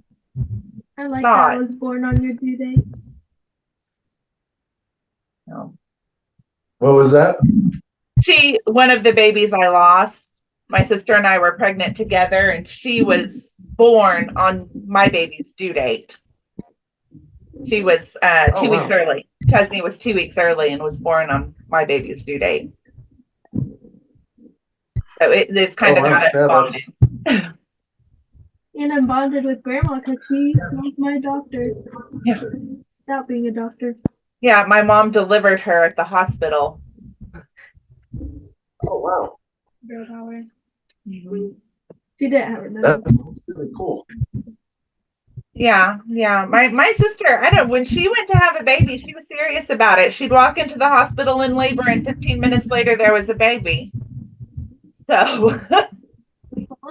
I like thought. that I was born on your due date. No. What was that? One of the babies I lost, my sister and I were pregnant together, and she was born on my baby's due date. She was 2 weeks early. Chesney was 2 weeks early and was born on my baby's due date. So it's kind of got it bonded. And I'm bonded with Grandma because he was my doctor. Yeah. Without being a doctor. Yeah, my mom delivered her at the hospital. Oh, wow. Girl power. Mm-hmm. She didn't have her nose. That's really cool. Yeah. My sister, when she went to have a baby, she was serious about it. She'd walk into the hospital in labor, and 15 minutes later, there was a baby. So,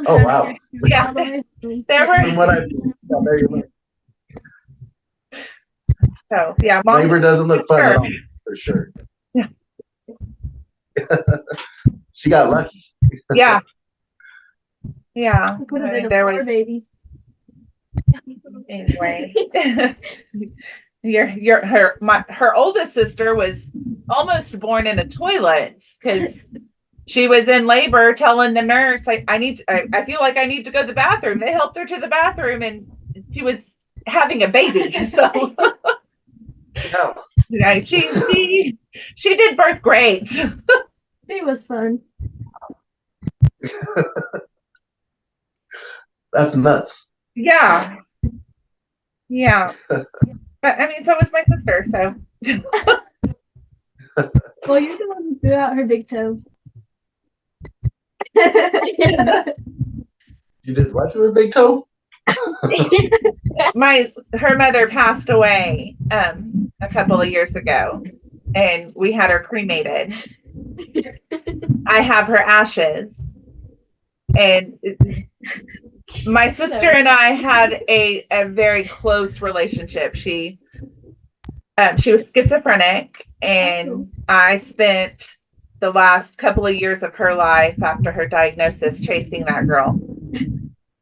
oh, wow. Yeah, there were. From what I've seen, there you look. So, yeah, labor doesn't look fun at all, for sure. Yeah. She got lucky. Yeah. Yeah. Could have been a baby. Anyway, her oldest sister was almost born in a toilet because she was in labor, telling the nurse, I feel like I need to go to the bathroom. They helped her to the bathroom, and she was having a baby. So yeah, she did birth great. It was fun. That's nuts. Yeah. But I mean, so was my sister, so. Well, you're the one who threw out her big toe. You did what to her big toe? Her mother passed away a couple of years ago, and we had her cremated. I have her ashes, and my sister and I had a very close relationship. She was schizophrenic, and I spent the last couple of years of her life after her diagnosis chasing that girl,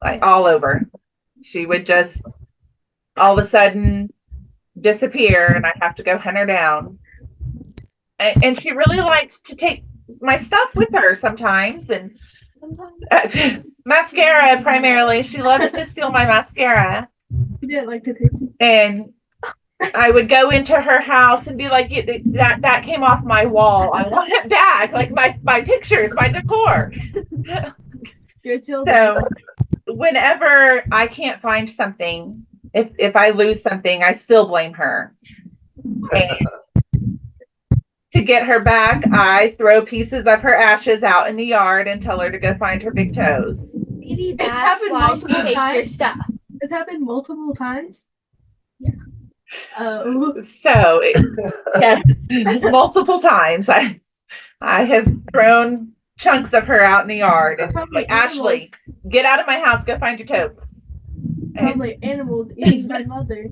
like all over. She would just all of a sudden disappear, and I'd have to go hunt her down. And she really liked to take my stuff with her sometimes, and mascara primarily. She loved to steal my mascara. She didn't like to take it. And I would go into her house and be like, that came off my wall. I want it back. Like my pictures, my decor. So whenever I can't find something, if I lose something, I still blame her. And to get her back, I throw pieces of her ashes out in the yard and tell her to go find her big toes. Maybe that's why she hates your stuff. It's happened multiple times. Yeah. Oh. So yes, multiple times I have thrown chunks of her out in the yard. And Probably like, Ashley, get out of my house. Go find your taupe. And Probably animals eating my mother.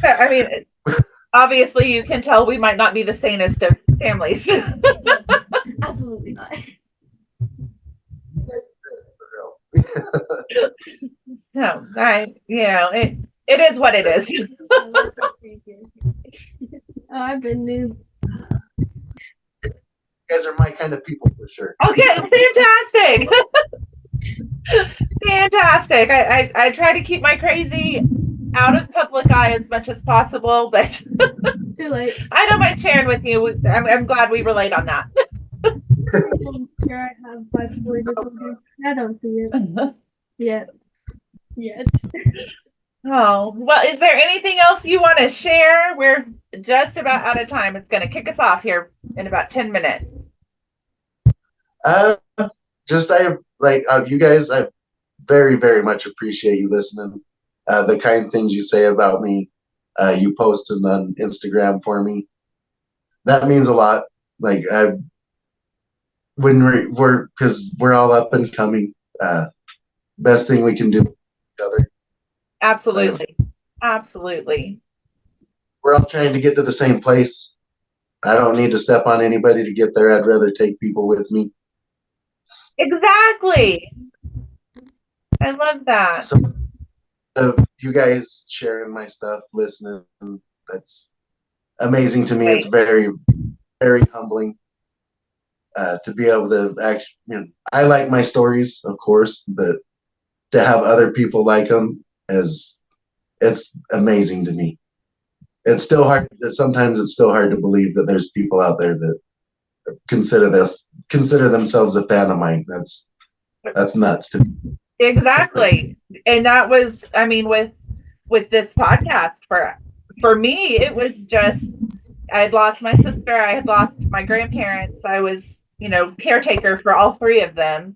I mean, obviously, you can tell we might not be the sanest of families. Absolutely not. So, it is what it is. Oh, I've been new. You guys are my kind of people for sure. Okay, fantastic. Fantastic. I try to keep my crazy out of public eye as much as possible, but Too late. I don't mind sharing with you. I'm glad we relate on that. Here I have bipolar disorder. I don't see it yet. Yet. Oh, well, is there anything else you want to share? We're just about out of time. It's going to kick us off here in about 10 minutes. You guys, I very, very much appreciate you listening. The kind things you say about me, you posting on Instagram for me. That means a lot. Like because we're all up and coming. Best thing we can do for each other. Absolutely. Absolutely. We're all trying to get to the same place. I don't need to step on anybody to get there. I'd rather take people with me. Exactly. I love that. So, you guys sharing my stuff, listening, that's amazing to me. It's very, very humbling to be able to actually, I like my stories, of course, but to have other people like them it's amazing to me. It's still hard. Sometimes it's still hard to believe that there's people out there that consider themselves a fan of mine. That's nuts to me. Exactly. And that was, I mean, with this podcast for me, it was just, I had lost my sister. I had lost my grandparents. I was, caretaker for all three of them.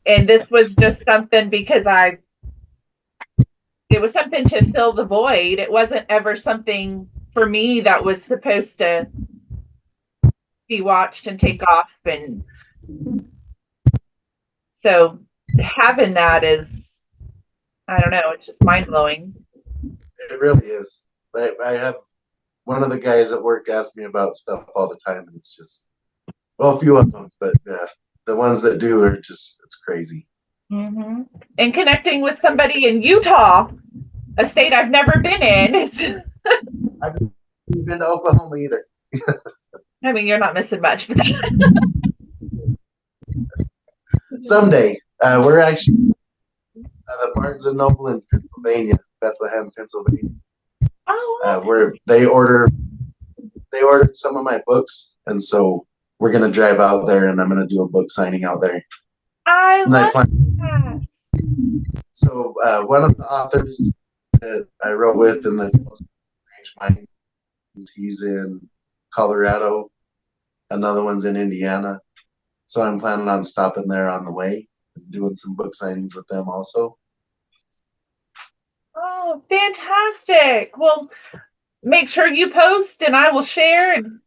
And this was just something because it was something to fill the void. It wasn't ever something for me that was supposed to be watched and take off. And so having that is, I don't know, it's just mind blowing. It really is. I have one of the guys at work ask me about stuff all the time, and it's just, well, a few of them, but the ones that do are just, it's crazy. Mm-hmm. And connecting with somebody in Utah, a state I've never been in. I've never been to Oklahoma either. I mean, you're not missing much. But someday, we're actually the Barnes and Noble in Pennsylvania, Bethlehem, Pennsylvania. Oh, awesome. Where they ordered some of my books, and so we're gonna drive out there, and I'm gonna do a book signing out there. I love that. So one of the authors that I wrote with in the Strange Minds, he's in Colorado. Another one's in Indiana. So I'm planning on stopping there on the way and doing some book signings with them also. Oh, fantastic. Well, make sure you post and I will share and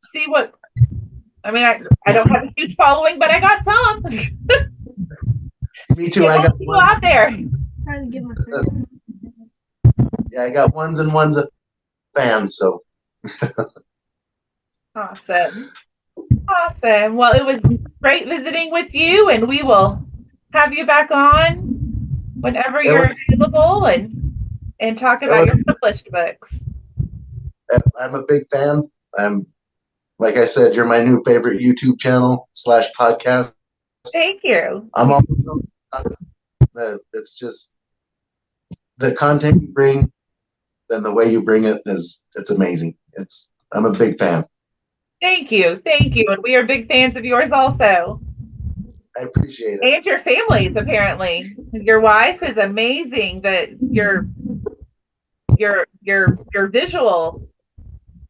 see what, I mean, I don't have a huge following, but I got some. Me too. I got people out there. Trying to get my friend. Yeah, I got ones and ones of fans, so. Awesome. Awesome. Well, it was great visiting with you, and we will have you back on whenever you're available and talk about your published books. I'm a big fan. Like I said, you're my new favorite YouTube channel / podcast. Thank you. I'm always it's just the content you bring, and the way you bring it's amazing. I'm a big fan. Thank you. Thank you. And we are big fans of yours also. I appreciate it. And your families, apparently. Your wife is amazing. That your visual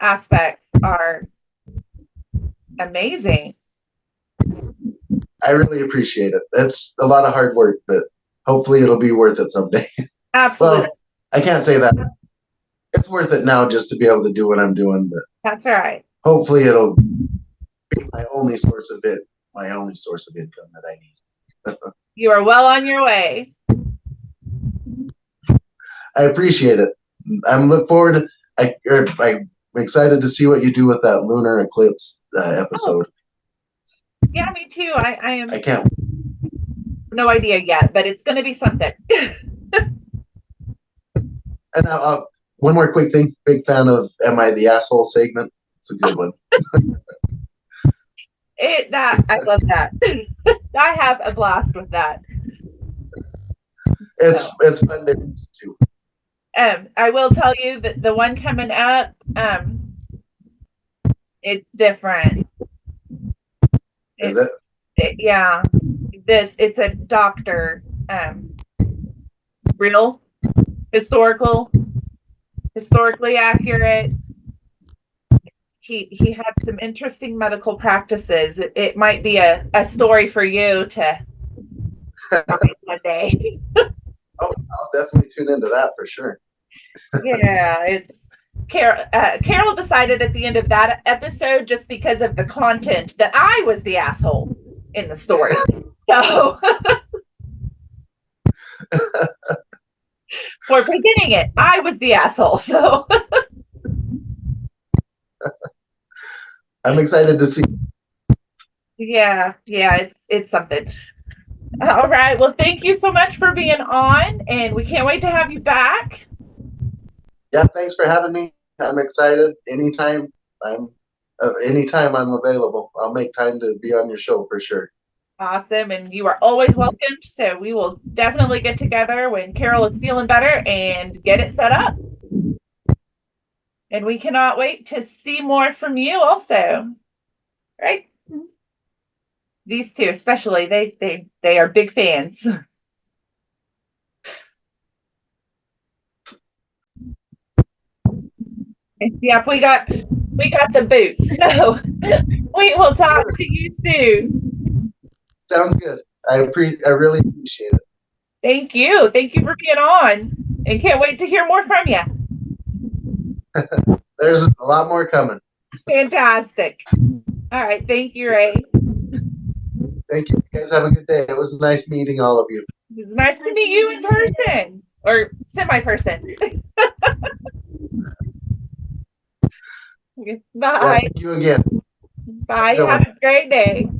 aspects are amazing. I really appreciate it. It's a lot of hard work, but hopefully it'll be worth it someday. Absolutely. Well, I can't say that. it's worth it now just to be able to do what I'm doing. But That's right. hopefully it'll be my only source of income that I need. You are well on your way. I appreciate it. I'm look forward. I'm excited to see what you do with that lunar eclipse episode. Yeah, me too. I am. I can't. No idea yet, but it's going to be something. And one more quick thing. Big fan of "Am I the Asshole" segment. It's a good one. I love that. I have a blast with that. It's fun to listen to. I will tell you that the one coming up, it's different. Is it? Yeah. It's a doctor, real, historically accurate. He had some interesting medical practices. It might be a story for you to find one day. Oh, I'll definitely tune into that for sure. Yeah, it's Carol decided at the end of that episode, just because of the content, that I was the asshole in the story. So for presenting it, I was the asshole. So I'm excited to see. yeah, it's something. All right. Well, thank you so much for being on, and we can't wait to have you back. Yeah, thanks for having me. I'm excited. Anytime I'm available, I'll make time to be on your show for sure. Awesome. And you are always welcome. So we will definitely get together when Carol is feeling better and get it set up. And we cannot wait to see more from you also. Right? These two, especially, they are big fans. Yep, we got the boots. So we will talk to you soon. Sounds good. I really appreciate it. Thank you. Thank you for being on. And can't wait to hear more from you. There's a lot more coming. Fantastic. All right. Thank you, Ray. Thank you. You guys have a good day. It was nice meeting all of you. It was nice to meet you in person or semi-person. Bye. Yeah, thank you again. Bye. Have a great day.